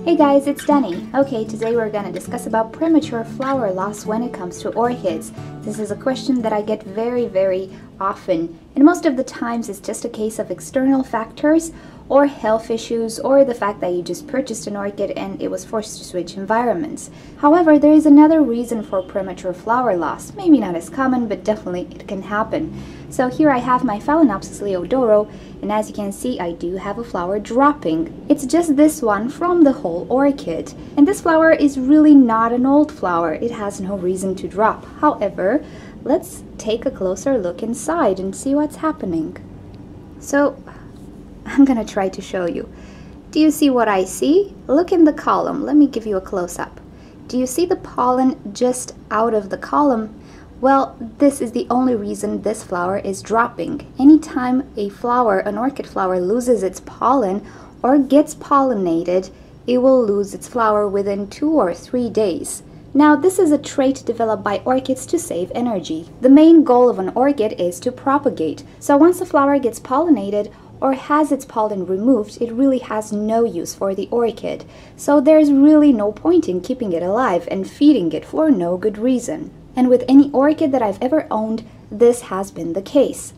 Hey guys, it's Danny. Okay, today we're gonna discuss about premature flower loss when it comes to orchids. This is a question that I get very often, and most of the times it's just a case of external factors or health issues or the fact that you just purchased an orchid and it was forced to switch environments. However, there is another reason for premature flower loss. Maybe not as common, but definitely it can happen. So here I have my Phalaenopsis leodoro, and as you can see, I do have a flower dropping. It's just this one from the whole orchid. And this flower is really not an old flower. It has no reason to drop. However, let's take a closer look inside and see what's happening. So, I'm gonna try to show you. Do you see what I see? Look in the column. Let me give you a close-up. Do you see the pollen just out of the column? Well, this is the only reason this flower is dropping. Anytime a flower, an orchid flower, loses its pollen or gets pollinated, it will lose its flower within 2 or 3 days. Now, this is a trait developed by orchids to save energy. The main goal of an orchid is to propagate. So once a flower gets pollinated or has its pollen removed, it really has no use for the orchid. So there's really no point in keeping it alive and feeding it for no good reason. And with any orchid that I've ever owned, this has been the case.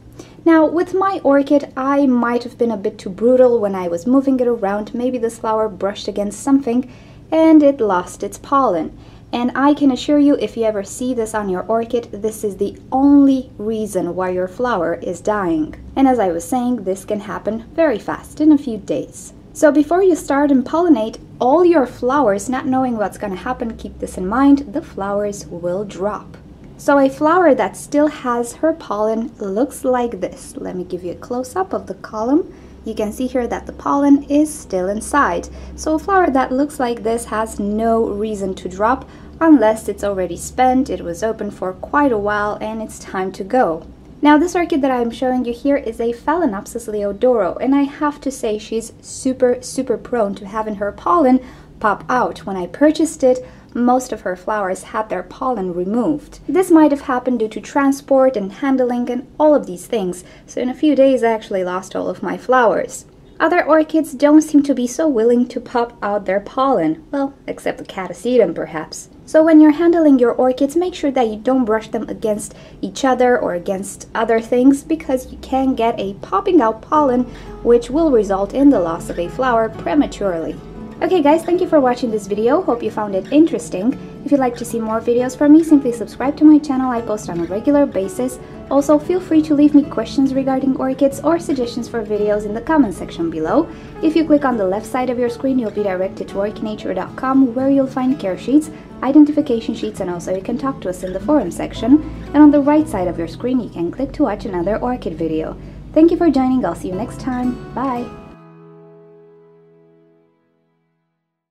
Now, with my orchid, I might have been a bit too brutal when I was moving it around. Maybe this flower brushed against something and it lost its pollen. And I can assure you, if you ever see this on your orchid, this is the only reason why your flower is dying. And as I was saying, this can happen very fast, in a few days. So before you start and pollinate all your flowers, not knowing what's going to happen, keep this in mind, the flowers will drop. So a flower that still has her pollen looks like this. Let me give you a close-up of the column. You can see here that the pollen is still inside. So a flower that looks like this has no reason to drop unless it's already spent, it was open for quite a while, and it's time to go. Now, this orchid that I'm showing you here is a Phalaenopsis leodoro, and I have to say she's super prone to having her pollen pop out. When I purchased it, most of her flowers had their pollen removed. This might have happened due to transport and handling and all of these things, so in a few days I actually lost all of my flowers. Other orchids don't seem to be so willing to pop out their pollen, well, except the Catasetum perhaps. So when you're handling your orchids, make sure that you don't brush them against each other or against other things, because you can get a popping out pollen, which will result in the loss of a flower prematurely. Okay guys, thank you for watching this video. Hope you found it interesting. If you'd like to see more videos from me, simply subscribe to my channel. I post on a regular basis. Also, feel free to leave me questions regarding orchids or suggestions for videos in the comment section below. If you click on the left side of your screen, you'll be directed to orchidnature.com, where you'll find care sheets, identification sheets, and also you can talk to us in the forum section. And on the right side of your screen, you can click to watch another orchid video. Thank you for joining. I'll see you next time. Bye!